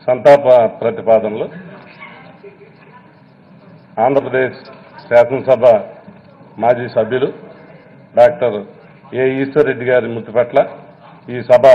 సంతాప ప్రతిపాదనలు ఆంధ్రప్రదేశ్ శాసనసభ మాజీ సభ్యులు డాక్టర్ ఏ ఈశ్వర్రెడ్డి గారి మృతి పట్ల ఈ సభ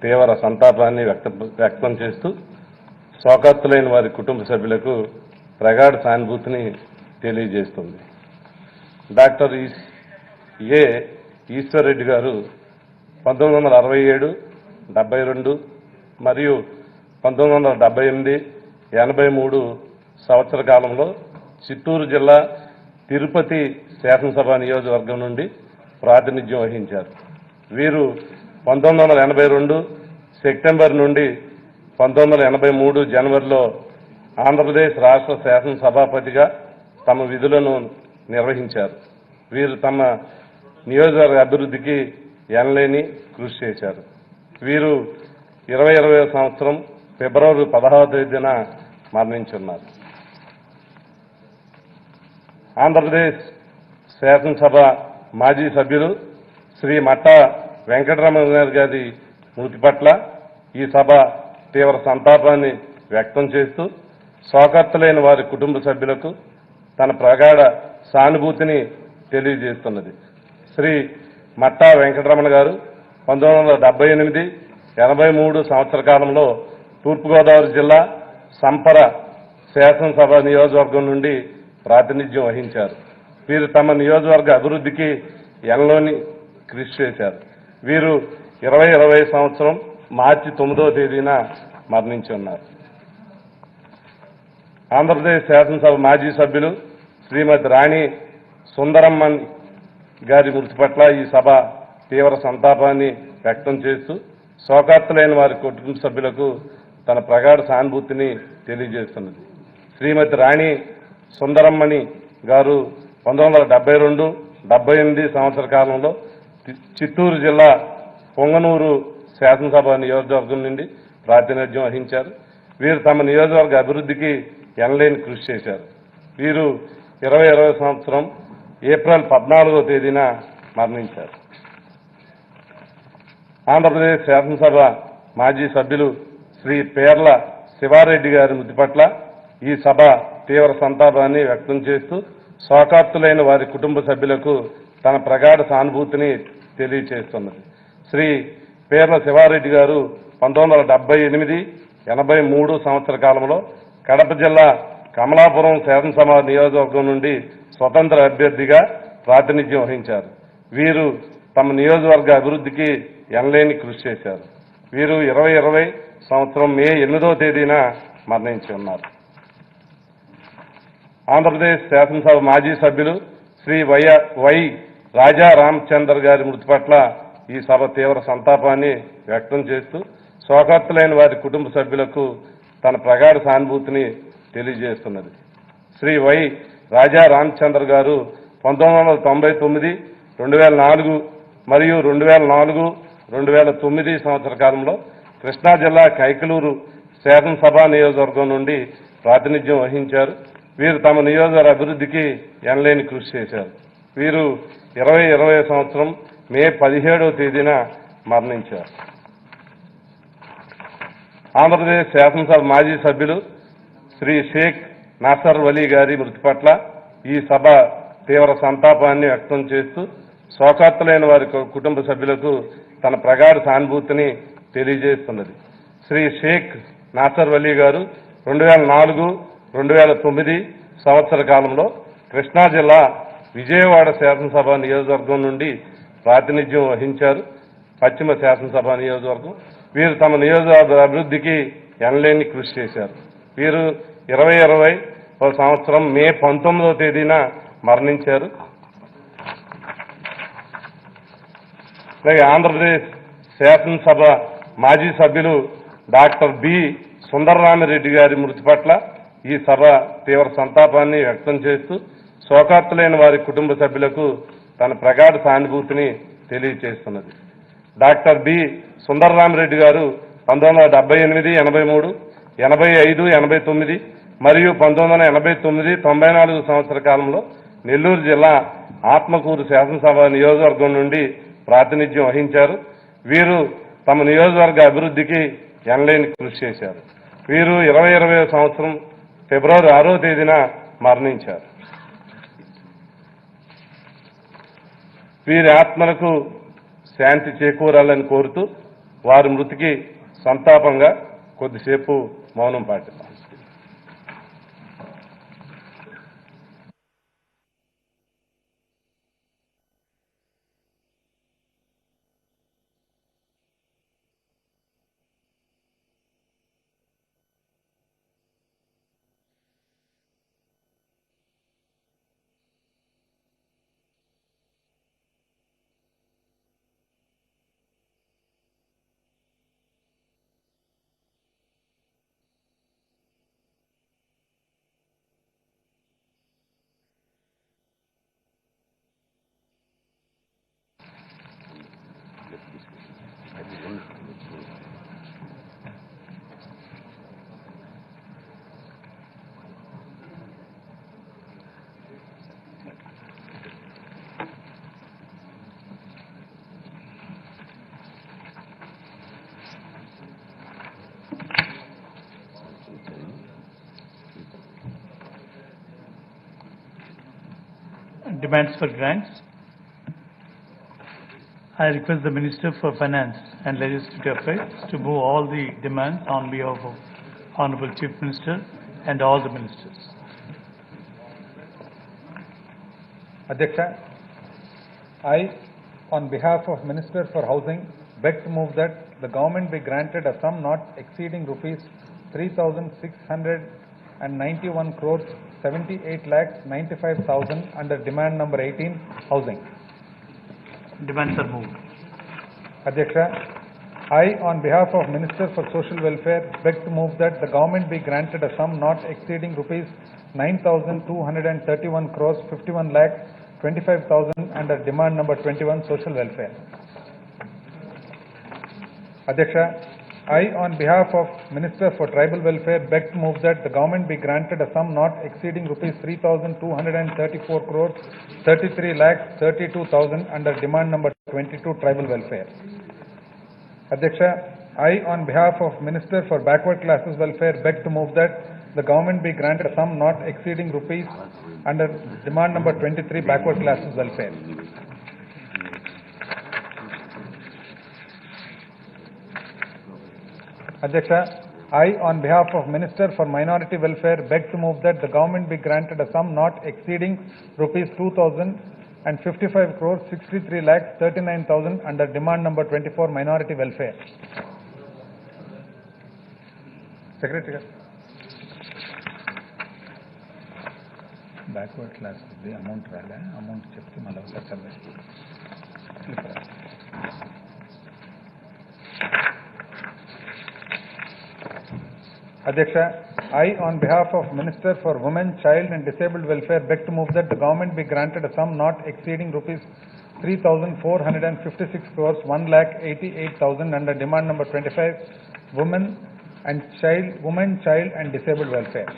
తీవ్ర సంతాపాన్ని వ్యక్తం చేస్తూ శోకార్తులైన వారి కుటుంబ సభ్యులకు ప్రగాఢ సానుభూతిని తెలియజేస్తుంది. డాక్టర్ ఏ ఈశ్వర్రెడ్డి గారు 1967, 72 మరియు 1978, 83 సంవత్సర కాలంలో చిత్తూరు జిల్లా తిరుపతి శాసనసభ నియోజకవర్గం నుండి ప్రాతినిధ్యం వహించారు. వీరు 1982 సెప్టెంబర్ నుండి 1983 జనవరిలో ఆంధ్రప్రదేశ్ రాష్ట్ర శాసనసభాపతిగా తమ విధులను నిర్వహించారు. వీరు తమ నియోజకవర్గ అభివృద్ధికి ఎనలేని కృషి చేశారు. వీరు 2020 సంవత్సరం ఫిబ్రవరి 16వ తేదీన మరణించున్నారు. ఆంధ్రప్రదేశ్ శాసనసభ మాజీ సభ్యులు శ్రీ మట్టా వెంకటరమణ గారి మృతి పట్ల ఈ సభ తీవ్ర సంతాపాన్ని వ్యక్తం చేస్తూ శోకార్తులైన వారి కుటుంబ సభ్యులకు తన ప్రగాఢ సానుభూతిని తెలియజేస్తున్నది. శ్రీ మట్టా వెంకటరమణ గారు 1978, 83 సంవత్సర కాలంలో తూర్పుగోదావరి జిల్లా సంపర శాసనసభ నియోజకవర్గం నుండి ప్రాతినిధ్యం వహించారు. వీరు తమ నియోజకవర్గ అభివృద్ధికి ఎనలోని కృషి చేశారు. వీరు 2020 సంవత్సరం మార్చి 9వ తేదీన మరణించి ఉన్నారు. ఆంధ్రప్రదేశ్ శాసనసభ మాజీ సభ్యులు శ్రీమతి రాణి సుందరమ్మన్ గారి మృతి పట్ల ఈ సభ తీవ్ర సంతాపాన్ని వ్యక్తం చేస్తూ శోకార్తులైన వారి కుటుంబ సభ్యులకు తన ప్రగాఢ సానుభూతిని తెలియజేస్తున్నది. శ్రీమతి రాణి సుందరమ్మని గారు 1972, 78 సంవత్సర కాలంలో చిత్తూరు జిల్లా పొంగనూరు శాసనసభ నియోజకవర్గం నుండి ప్రాతినిధ్యం వహించారు. వీరు తమ నియోజకవర్గ అభివృద్ధికి ఎనలేని కృషి చేశారు. వీరు 2020 సంవత్సరం ఏప్రిల్ 14వ తేదీన మరణించారు. ఆంధ్రప్రదేశ్ శాసనసభ మాజీ సభ్యులు శ్రీ పేర్ల శివారెడ్డి గారి మృతి పట్ల ఈ సభ తీవ్ర సంతాపాన్ని వ్యక్తం చేస్తూ శోకార్తులైన వారి కుటుంబ సభ్యులకు తన ప్రగాఢ సానుభూతిని తెలియజేస్తున్నది. శ్రీ పేర్ల శివారెడ్డి గారు 1978, 83 సంవత్సర కాలంలో కడప జిల్లా కమలాపురం శాసనసభ నియోజకవర్గం నుండి స్వతంత్ర అభ్యర్థిగా ప్రాతినిధ్యం వహించారు. వీరు తమ నియోజకవర్గ అభివృద్ధికి ఎనలేని కృషి చేశారు. వీరు 2020 సంవత్సరం మే 8వ తేదీన మరణించి ఉన్నారు. ఆంధ్రప్రదేశ్ శాసనసభ మాజీ సభ్యులు శ్రీ వై రాజా రామచందర్ గారి మృతి పట్ల ఈ సభ తీవ్ర సంతాపాన్ని వ్యక్తం చేస్తూ శోకార్తులైన వారి కుటుంబ సభ్యులకు తన ప్రగాఢ సానుభూతిని తెలియజేస్తున్నది. శ్రీ వై రాజా రామచందర్ గారు 1999, 2004 మరియు 2004, 2009 సంవత్సర కాలంలో కృష్ణా జిల్లా కైకలూరు శాసనసభ నియోజకవర్గం నుండి ప్రాతినిధ్యం వహించారు. వీరు తమ నియోజకవర్గ అభివృద్ధికి ఎనలేని కృషి చేశారు. వీరు 2020 సంవత్సరం మే 17వ తేదీన మరణించారు. ఆంధ్రప్రదేశ్ శాసనసభ మాజీ సభ్యులు శ్రీ షేక్ నాసర్ వలీ గారి మృతి పట్ల ఈ సభ తీవ్ర సంతాపాన్ని వ్యక్తం చేస్తూ శోకార్తులైన వారి కుటుంబ సభ్యులకు తన ప్రగాఢ సానుభూతిని తెలియజేస్తున్నది. శ్రీ షేక్ నాసర్ వలీ గారు 2004, 2009 సంవత్సర కాలంలో కృష్ణా జిల్లా విజయవాడ శాసనసభ నియోజకవర్గం నుండి ప్రాతినిధ్యం వహించారు. పశ్చిమ శాసనసభ నియోజకవర్గం. వీరు తమ నియోజకవర్గ అభివృద్ధికి ఎనలేని కృషి చేశారు. వీరు 2020 సంవత్సరం మే 19వ తేదీన మరణించారు. అలాగే ఆంధ్రప్రదేశ్ శాసనసభ మాజీ సభ్యులు డాక్టర్ బి సుందరరామిరెడ్డి గారి మృతి పట్ల ఈ సభ తీవ్ర సంతాపాన్ని వ్యక్తం చేస్తూ శోకార్తులైన వారి కుటుంబ సభ్యులకు తన ప్రగాఢ సానుభూతిని తెలియజేస్తున్నది. డాక్టర్ బి సుందరరామిరెడ్డి గారు 1978, 83, 85, 89 మరియు 1989, 94 సంవత్సర కాలంలో నెల్లూరు జిల్లా ఆత్మకూరు శాసనసభ నియోజకవర్గం నుండి ప్రాతినిధ్యం వహించారు. వీరు తమ నియోజకవర్గ అభివృద్ధికి ఎనలేని కృషి చేశారు. వీరు 2020 సంవత్సరం ఫిబ్రవరి 6వ తేదీన మరణించారు. వీరి ఆత్మలకు శాంతి చేకూరాలని కోరుతూ వారి మృతికి సంతాపంగా కొద్దిసేపు మౌనం పాటిద్దాం. Demands for grants. I request the Minister for Finance and Legislative Affairs to move all the demands on behalf of Honorable Chief Minister and all the ministers. Adhyaksha, I, on behalf of Minister for Housing, beg to move that the government be granted a sum not exceeding rupees 3,691 crores 78 lakhs 95,000 under demand number 18, housing. Demands are moved. Adhyaksha, I, on behalf of Minister for Social Welfare, beg to move that the government be granted a sum not exceeding rupees 9,231 crores 51 lakhs 25,000 under demand number 21, social welfare. Adhyaksha, I, on behalf of Minister for Tribal Welfare, beg to move that the government be granted a sum not exceeding rupees 3,234 crores 33 lakhs 32,000 under demand number 22, tribal welfare. Adhyaksha, I, on behalf of Minister for Backward Classes Welfare, beg to move that the government be granted a sum not exceeding rupees under demand number 23, Backward Classes Welfare. Adhyaksha, I, on behalf of Minister for Minority Welfare, beg to move that the government be granted a sum not exceeding rupees 2,055 crores 63 lakhs 39,000 under demand number 24, Minority Welfare. Secretary. Backward class amount rale amount chepti mala sakale. Adhyaksha, I, on behalf of Minister for Women, Child and Disabled Welfare, beg to move that the government be granted a sum not exceeding rupees 3,456 crores 1,88,000 under demand number 25, Women, Child and Disabled Welfare.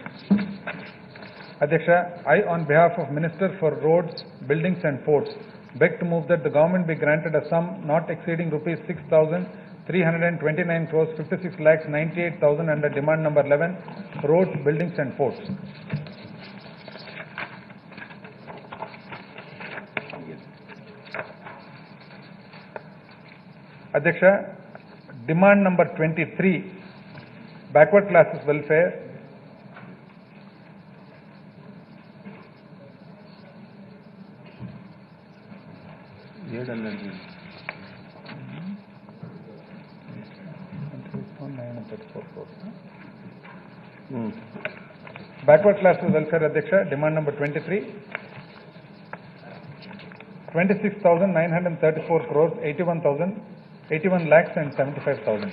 Adhyaksha, I, on behalf of Minister for Roads, Buildings and Ports, beg to move that the government be granted a sum not exceeding rupees 6,329 crores 56 lakhs 98,000 under demand number 11, Roads, Buildings and Ports. Adhyaksha, demand number 23, Backward Classes Welfare, Backward Classes Welfare, Adhyaksha, demand number 23, 26,934 crores 81 lakhs and 75,000.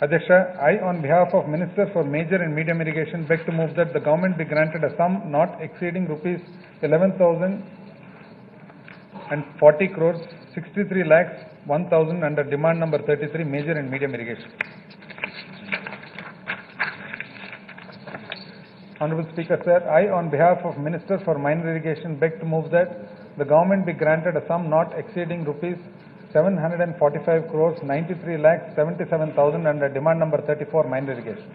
Adhyaksha, I, on behalf of Minister for Major and Medium Irrigation, beg to move that the government be granted a sum not exceeding rupees 11,040 crores 63 lakhs 1,000 under demand number 33, Major and Medium Irrigation. Honorable Speaker, sir, I, on behalf of Minister for Minor Irrigation, beg to move that the government be granted a sum not exceeding rupees 745 crores 93 lakhs 77,000 under demand number 34 minor irrigation.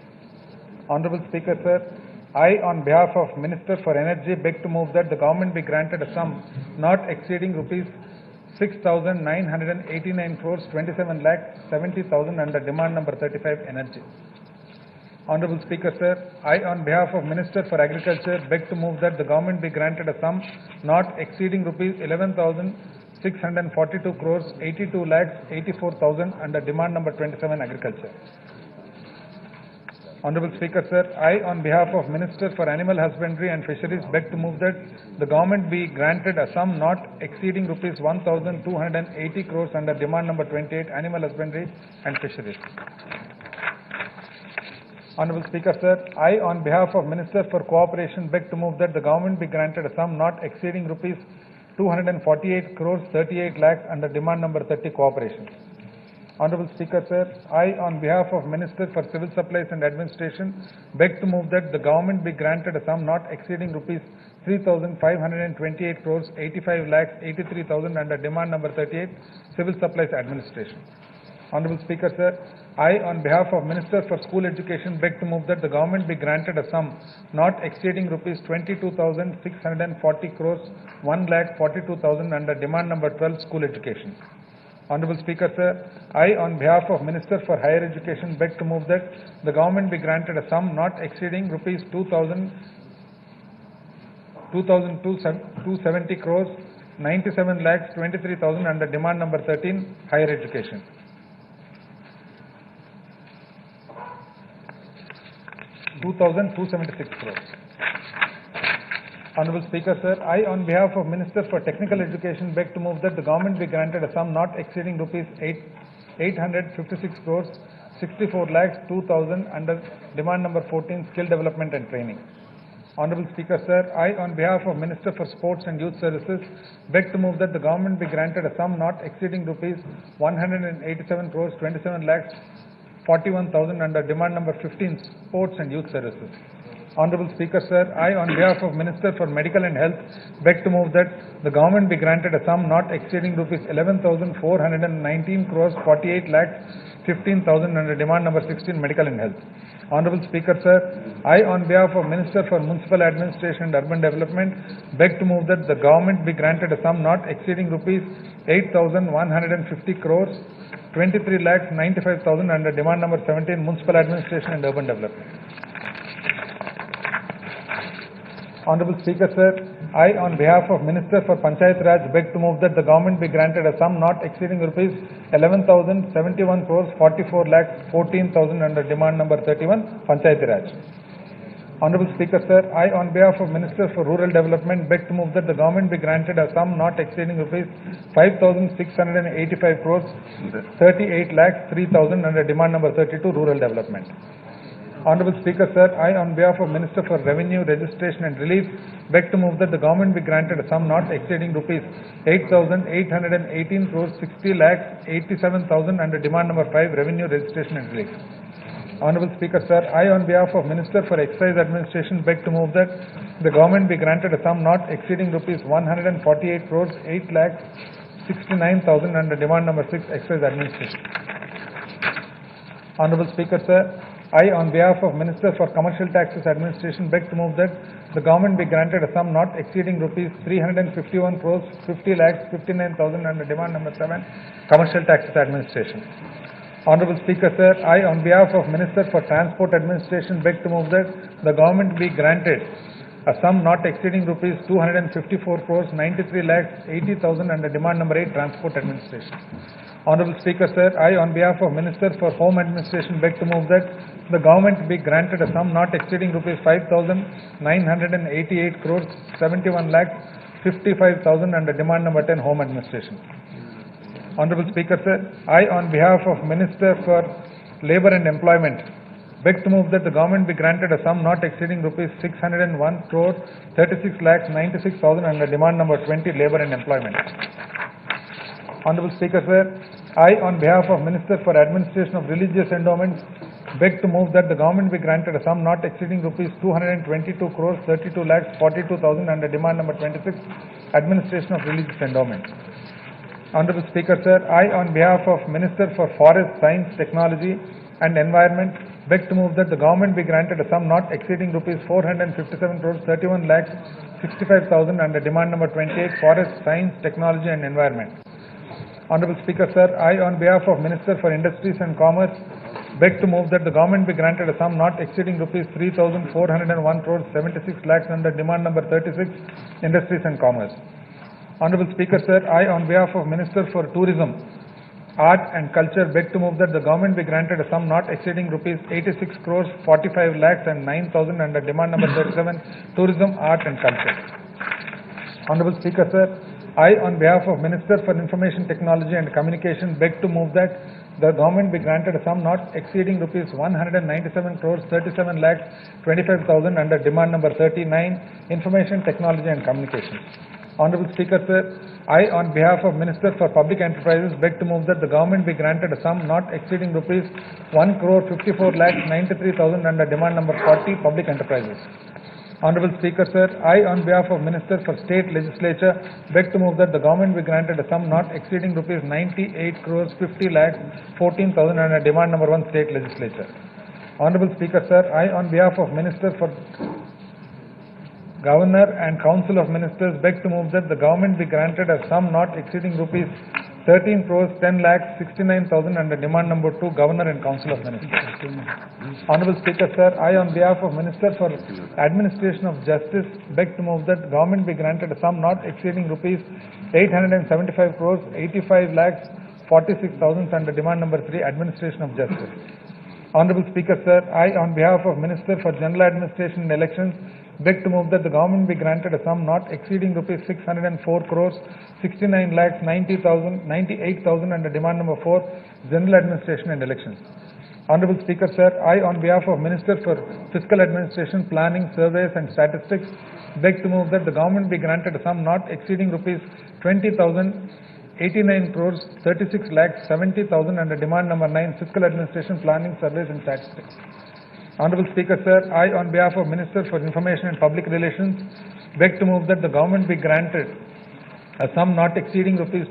Honorable Speaker, sir, I, on behalf of Minister for Energy, beg to move that the government be granted a sum not exceeding rupees 6,989 crores 27 lakhs 70,000 under demand number 35 energy. Honorable Speaker, sir, I, on behalf of Minister for Agriculture, beg to move that the government be granted a sum not exceeding rupees 11,642 crores 82 lakhs 84,000 under demand number 27 agriculture. Honorable Speaker, sir, I, on behalf of Minister for Animal Husbandry and Fisheries, beg to move that the government be granted a sum not exceeding rupees 1,280 crores under demand number 28 Animal Husbandry and Fisheries. Honorable Speaker, sir, I, on behalf of Minister for Cooperation, beg to move that the government be granted a sum not exceeding rupees 248 crores 38 lakhs under demand number 30 cooperation. Honorable Speaker, sir, I, on behalf of Minister for Civil Supplies and Administration, beg to move that the government be granted a sum not exceeding rupees 3,528 crores 85 lakhs 83,000 under demand number 38 Civil Supplies Administration. Honorable Speaker, sir, I, on behalf of Minister for School Education, beg to move that the government be granted a sum not exceeding rupees 22,640 crores 1 lakh 42,000 under demand number 12 School Education. Honorable Speaker, sir, I, on behalf of Minister for Higher Education, beg to move that the government be granted a sum not exceeding rupees 2,270 crores 97 lakhs 23,000 under demand number 13 Higher Education. 2,276 crores. Honorable Speaker, sir, I, on behalf of Minister for Technical Education, beg to move that the government be granted a sum not exceeding rupees 856 crores 64 lakhs 2,000 under demand number 14 Skill Development and Training. Honorable Speaker, sir, I, on behalf of Minister for Sports and Youth Services, beg to move that the government be granted a sum not exceeding rupees 187 crores 27 lakhs 41,000 under demand number 15 Sports and Youth Services. Honorable Speaker, sir, I, on behalf of Minister for Medical and Health, beg to move that the government be granted a sum not exceeding rupees 11,419 crores 48 lakhs 15,000 under demand number 16 Medical and Health. Honorable Speaker, sir, I, on behalf of Minister for Municipal Administration and Urban Development, beg to move that the government be granted a sum not exceeding rupees 8,150 crores 23 lakhs 95,000 under demand number 17 Municipal Administration and Urban Development. Honorable Speaker, sir, I, on behalf of Minister for Panchayat Raj, beg to move that the government be granted a sum not exceeding rupees 11,071 crores 44 lakhs 14,000 under demand number 31 Panchayat Raj. Honorable Speaker, sir, I, on behalf of Minister for Rural Development, beg to move that the government be granted a sum not exceeding rupees 5,685 crores 38 lakhs 3,000 under demand number 32 Rural Development. Honorable Speaker, sir, I, on behalf of Minister for Revenue, Registration and Relief, beg to move that the government be granted a sum not exceeding rupees 8,818 crores 60 lakhs 87,000 under demand number 5 Revenue, Registration and Relief. Honorable Speaker, sir, I, on behalf of Minister for Excise Administration, beg to move that the government be granted a sum not exceeding rupees 148 crores 8 lakhs 69,000 under demand number 6 Excise Administration. Honorable Speaker, sir, I, on behalf of Minister for Commercial Taxes Administration, beg to move that the government be granted a sum not exceeding rupees 351 crores 50 lakhs 59,000 under demand number 7 Commercial Taxes Administration. Honorable Speaker, sir, I, on behalf of Minister for Transport Administration, beg to move that the government be granted a sum not exceeding rupees 254 crores 93 lakhs 80,000 under demand number 8 Transport Administration. Honorable Speaker, sir, I, on behalf of Minister for Home Administration, beg to move that the government be granted a sum not exceeding rupees 5,988 crores 71 lakhs 55,000 under demand number 10 Home Administration. Honorable Speaker, sir, I, on behalf of Minister for Labour and Employment, beg to move that the government be granted a sum not exceeding rupees 601 crores 36 lakhs 96,000 under demand number 20 Labour and Employment. Honorable Speaker, sir, I, on behalf of Minister for Administration of Religious Endowments, beg to move that the government be granted a sum not exceeding rupees 222 crores 32 lakhs 42,000 under demand number 26, Administration of Religious Endowments. Honorable Speaker, sir, I, on behalf of Minister for Forest, Science, Technology and Environment, beg to move that the government be granted a sum not exceeding rupees 457 crores 31 lakhs 65,000 under demand number 28, Forest, Science, Technology and Environment. Honorable Speaker, sir, I, on behalf of Minister for Industries and Commerce, beg to move that the government be granted a sum not exceeding rupees 3,401 crores 76 lakhs under demand number 36, Industries and Commerce. Honorable Speaker, sir, I, on behalf of Minister for Tourism, Art and Culture, beg to move that the government be granted a sum not exceeding rupees 86 crores 45 lakhs and 9,000 under demand number 37, Tourism, Art and Culture. Honorable Speaker, sir, I, on behalf of Minister for Information Technology and Communication, beg to move that the government be granted a sum not exceeding rupees 197 crores 37 lakhs 25,000 under demand number 39, Information Technology and Communications. Honorable Speaker, sir, I, on behalf of Minister for Public Enterprises, beg to move that the government be granted a sum not exceeding rupees 1 crore 54 lakhs 93,000 under demand number 40, Public Enterprises. Honorable Speaker, sir, I, on behalf of Minister for State Legislature, beg to move that the government be granted a sum not exceeding rupees 98 crores 50 lakhs 14,000 under demand number 1, State Legislature. Honorable Speaker, sir, I, on behalf of Minister for Governor and Council of Ministers, beg to move that the government be granted a sum not exceeding rupees 13 crores 10 lakhs 69,000 under demand number 2, Governor and Council of Ministers. Honorable Speaker, sir, I, on behalf of Minister for Administration of Justice, beg to move that government be granted a sum not exceeding rupees 875 crores 85 lakhs 46,000 under demand number 3, Administration of Justice. Honorable Speaker, sir, I, on behalf of Minister for General Administration and Elections, beg to move that the government be granted a sum not exceeding rupees 604 crores 69 lakhs 98,000 under demand number 4, General Administration and Elections. Honorable Speaker, sir, I, on behalf of Minister for Fiscal Administration, Planning, Surveys and Statistics, beg to move that the government be granted a sum not exceeding rupees 20,089 crores 36 lakhs 70,000 under demand number 9, Fiscal Administration, Planning, Surveys and Statistics. Honorable Speaker, sir, I, on behalf of Minister for Information and Public Relations, beg to move that the government be granted a sum not exceeding rupees